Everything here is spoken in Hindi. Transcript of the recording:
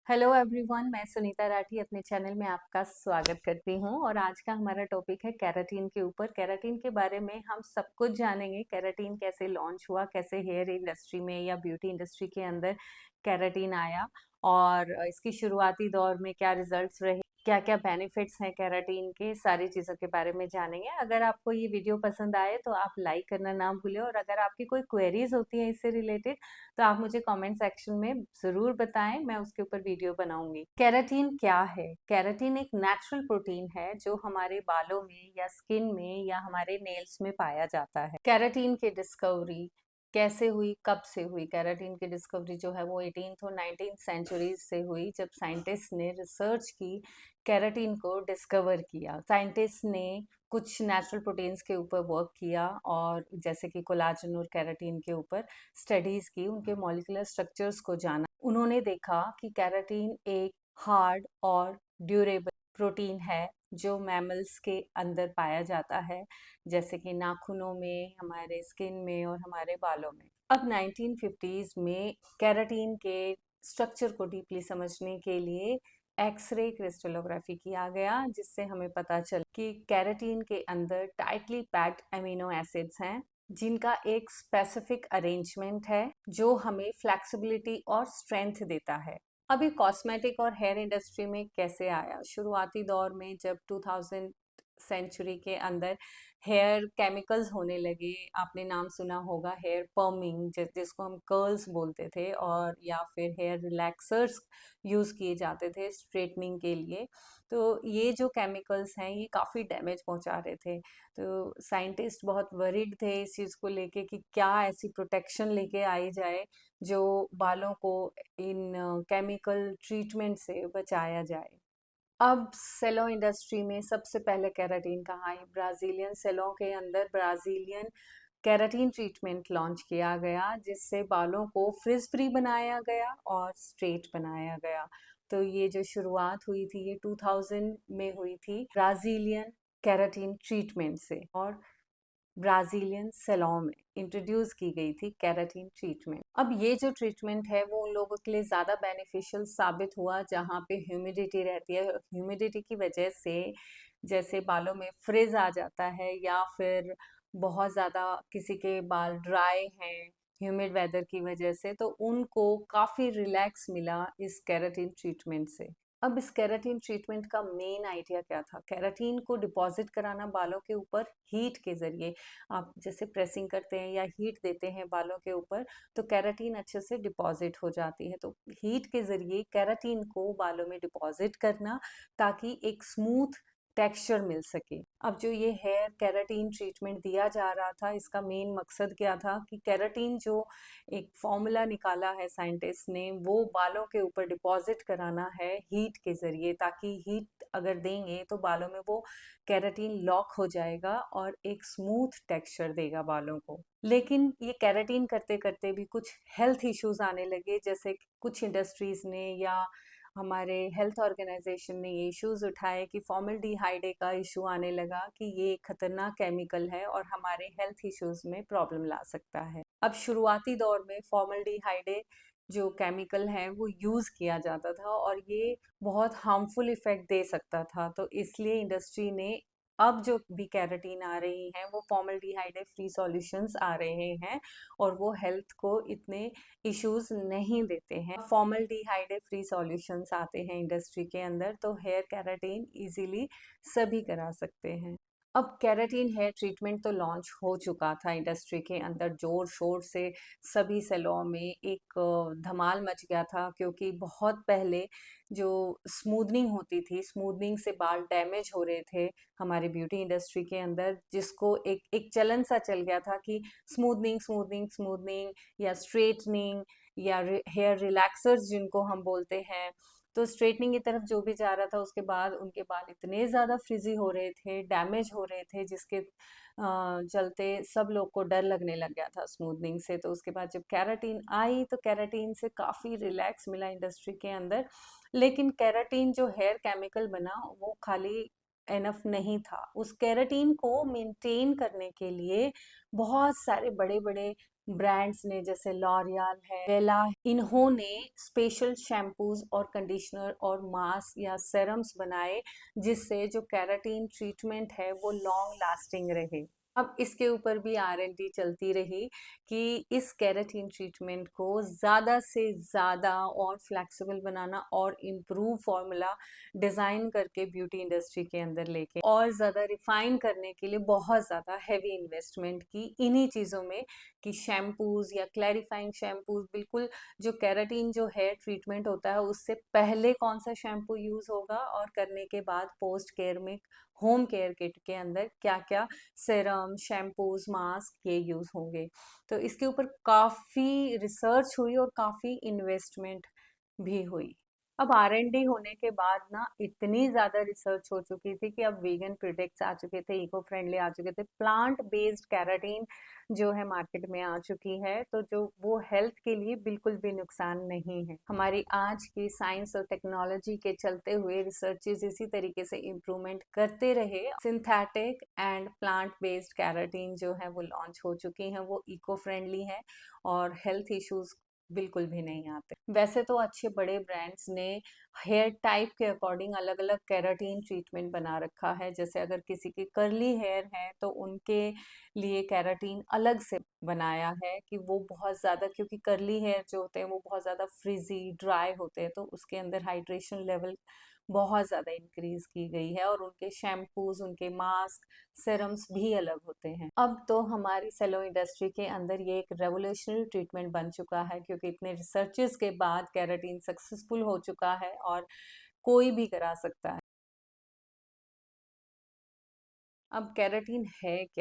हेलो एवरीवन, मैं सुनीता राठी अपने चैनल में आपका स्वागत करती हूं और आज का हमारा टॉपिक है केराटिन के ऊपर। केराटिन के बारे में हम सब कुछ जानेंगे। केराटिन कैसे लॉन्च हुआ, कैसे हेयर इंडस्ट्री में या ब्यूटी इंडस्ट्री के अंदर केराटिन आया और इसकी शुरुआती दौर में क्या रिजल्ट्स रहे, क्या क्या बेनिफिट्स हैं केराटिन के, सारी चीज़ों के बारे में जानेंगे। अगर आपको ये वीडियो पसंद आए तो आप लाइक करना ना भूलें और अगर आपकी कोई क्वेरीज होती है इससे रिलेटेड तो आप मुझे कमेंट सेक्शन में ज़रूर बताएं, मैं उसके ऊपर वीडियो बनाऊंगी। केराटिन क्या है? केराटिन एक नेचुरल प्रोटीन है जो हमारे बालों में या स्किन में या हमारे नेल्स में पाया जाता है। केराटिन की डिस्कवरी कैसे हुई, कब से हुई? केराटिन की डिस्कवरी जो है वो 18th और 19th सेंचुरीज से हुई, जब साइंटिस्ट ने रिसर्च की, केराटिन को डिस्कवर किया। साइंटिस्ट ने कुछ नेचुरल प्रोटीन्स के ऊपर वर्क किया और जैसे कि कोलाजन और केराटिन के ऊपर स्टडीज की, उनके मॉलिक्यूलर स्ट्रक्चर्स को जाना। उन्होंने देखा कि केराटिन एक हार्ड और ड्यूरेबल प्रोटीन है जो मैमल्स के अंदर पाया जाता है, जैसे कि नाखूनों में, हमारे स्किन में और हमारे बालों में। अब 1950s में केराटिन के स्ट्रक्चर को डीपली समझने के लिए एक्सरे क्रिस्टलोग्राफी किया गया, जिससे हमें पता चला कि केराटिन के अंदर टाइटली पैक्ड अमीनो एसिड्स हैं जिनका एक स्पेसिफिक अरेंजमेंट है जो हमें फ्लेक्सिबिलिटी और स्ट्रेंथ देता है। अभी कॉस्मेटिक और हेयर इंडस्ट्री में कैसे आया? शुरुआती दौर में जब 2000 सेंचुरी के अंदर हेयर केमिकल्स होने लगे, आपने नाम सुना होगा हेयर पर्मिंग, जिसको हम कर्ल्स बोलते थे, और या फिर हेयर रिलैक्सर्स यूज़ किए जाते थे स्ट्रेटनिंग के लिए। तो ये जो केमिकल्स हैं ये काफ़ी डैमेज पहुंचा रहे थे। तो साइंटिस्ट बहुत वरीड थे इस चीज़ को लेके कि क्या ऐसी प्रोटेक्शन लेके आई जाए जो बालों को इन केमिकल ट्रीटमेंट से बचाया जाए। अब सेलो इंडस्ट्री में सबसे पहले केराटिन कहाँ आई? ब्राज़ीलियन सेलों के अंदर ब्राज़ीलियन केराटिन ट्रीटमेंट लॉन्च किया गया, जिससे बालों को फ्रिज फ्री बनाया गया और स्ट्रेट बनाया गया। तो ये जो शुरुआत हुई थी ये 2000 में हुई थी ब्राज़ीलियन केराटिन ट्रीटमेंट से, और ब्राज़ीलियन सैलून में इंट्रोड्यूस की गई थी केराटिन ट्रीटमेंट। अब ये जो ट्रीटमेंट है वो उन लोगों के लिए ज़्यादा बेनिफिशियल साबित हुआ जहाँ पे ह्यूमिडिटी रहती है। ह्यूमिडिटी की वजह से जैसे बालों में फ्रिज आ जाता है या फिर बहुत ज़्यादा किसी के बाल ड्राई हैं ह्यूमिड वेदर की वजह से, तो उनको काफ़ी रिलैक्स मिला इस केराटिन ट्रीटमेंट से। अब इस केराटिन ट्रीटमेंट का मेन आइडिया क्या था? केराटिन को डिपॉजिट कराना बालों के ऊपर हीट के ज़रिए। आप जैसे प्रेसिंग करते हैं या हीट देते हैं बालों के ऊपर, तो केराटिन अच्छे से डिपॉजिट हो जाती है। तो हीट के ज़रिए केराटिन को बालों में डिपॉजिट करना ताकि एक स्मूथ टेक्सचर मिल सके। अब जो ये हेयर केराटिन ट्रीटमेंट दिया जा रहा था, इसका मेन मकसद क्या था कि केराटिन जो एक फॉर्मूला निकाला है साइंटिस्ट ने, वो बालों के ऊपर डिपॉजिट कराना है हीट के ज़रिए, ताकि हीट अगर देंगे तो बालों में वो केराटिन लॉक हो जाएगा और एक स्मूथ टेक्सचर देगा बालों को। लेकिन ये केराटिन करते करते भी कुछ हेल्थ इश्यूज आने लगे, जैसे कुछ इंडस्ट्रीज ने या हमारे हेल्थ ऑर्गेनाइजेशन ने ये इश्यूज उठाए कि फॉर्मल्डिहाइड का इशू आने लगा कि ये एक खतरनाक केमिकल है और हमारे हेल्थ इश्यूज में प्रॉब्लम ला सकता है। अब शुरुआती दौर में फॉर्मल्डिहाइड जो केमिकल है वो यूज़ किया जाता था और ये बहुत हार्मफुल इफ़ेक्ट दे सकता था, तो इसलिए इंडस्ट्री ने अब जो भी केराटिन आ रही हैं वो फॉर्मल्डिहाइड फ्री सॉल्यूशंस आ रहे हैं और वो हेल्थ को इतने इश्यूज नहीं देते हैं। फॉर्मल्डिहाइड फ्री सॉल्यूशंस आते हैं इंडस्ट्री के अंदर, तो हेयर केराटिन इजीली सभी करा सकते हैं। अब केराटिन हेयर ट्रीटमेंट तो लॉन्च हो चुका था इंडस्ट्री के अंदर, जोर शोर से सभी सैलून में एक धमाल मच गया था, क्योंकि बहुत पहले जो स्मूदनिंग होती थी, स्मूदनिंग से बाल डैमेज हो रहे थे हमारी ब्यूटी इंडस्ट्री के अंदर, जिसको एक एक चलन सा चल गया था कि स्मूदनिंग स्मूदनिंग स्मूदनिंग या स्ट्रेटनिंग या हेयर रिलैक्सर्स जिनको हम बोलते हैं। तो स्ट्रेटनिंग की तरफ जो भी जा रहा था उसके बाद उनके बाल इतने ज़्यादा फ्रिजी हो रहे थे, डैमेज हो रहे थे, जिसके चलते सब लोग को डर लगने लग गया था स्मूथनिंग से। तो उसके बाद जब केराटिन आई तो केराटिन से काफ़ी रिलैक्स मिला इंडस्ट्री के अंदर। लेकिन केराटिन जो हेयर केमिकल बना वो खाली एनफ नहीं था। उस केराटिन को मेंटेन करने के लिए बहुत सारे बड़े-बड़े ब्रांड्स ने, जैसे लॉरियल है, वेला, इन्होंने स्पेशल शैम्पूज और कंडीशनर और मास्क या सेरम्स बनाए, जिससे जो केराटिन ट्रीटमेंट है वो लॉन्ग लास्टिंग रहे। अब इसके ऊपर भी R&D चलती रही कि इस केराटिन ट्रीटमेंट को ज़्यादा से ज़्यादा और फ्लेक्सिबल बनाना और इम्प्रूव फॉर्मूला डिज़ाइन करके ब्यूटी इंडस्ट्री के अंदर लेके और ज़्यादा रिफाइन करने के लिए बहुत ज़्यादा हैवी इन्वेस्टमेंट की इन्हीं चीज़ों में, कि शैम्पूज या क्लैरिफाइंग शैम्पूज, बिल्कुल जो केराटिन जो हेयर ट्रीटमेंट होता है उससे पहले कौन सा शैम्पू यूज़ होगा और करने के बाद पोस्ट केयर में होम केयर किट के अंदर क्या क्या सेरम, शैम्पूज, मास्क ये यूज़ होंगे। तो इसके ऊपर काफ़ी रिसर्च हुई और काफ़ी इन्वेस्टमेंट भी हुई। अब R&D होने के बाद ना इतनी ज़्यादा रिसर्च हो चुकी थी कि अब वीगन प्रोडक्ट्स आ चुके थे, इको फ्रेंडली आ चुके थे, प्लांट बेस्ड केराटिन जो है मार्केट में आ चुकी है, तो जो वो हेल्थ के लिए बिल्कुल भी नुकसान नहीं है। हमारी आज की साइंस और टेक्नोलॉजी के चलते हुए रिसर्चेस इसी तरीके से इम्प्रूवमेंट करते रहे, synthetic and plant based keratin जो है वो लॉन्च हो चुकी हैं, वो इको फ्रेंडली है और हेल्थ इश्यूज बिल्कुल भी नहीं आते। वैसे तो अच्छे बड़े ब्रांड्स ने हेयर टाइप के अकॉर्डिंग अलग अलग केराटिन ट्रीटमेंट बना रखा है, जैसे अगर किसी की कर्ली हेयर है तो उनके लिए केराटिन अलग से बनाया है कि वो बहुत ज़्यादा, क्योंकि कर्ली हेयर जो होते हैं वो बहुत ज़्यादा फ्रिजी ड्राई होते हैं, तो उसके अंदर हाइड्रेशन लेवल बहुत ज़्यादा इंक्रीज की गई है और उनके शैम्पूज, उनके मास्क, सेरम्स भी अलग होते हैं। अब तो हमारी सेलो इंडस्ट्री के अंदर ये एक रेवोल्यूशनरी ट्रीटमेंट बन चुका है, क्योंकि इतने रिसर्चेस के बाद केराटिन सक्सेसफुल हो चुका है और कोई भी करा सकता है। अब केराटिन है क्या?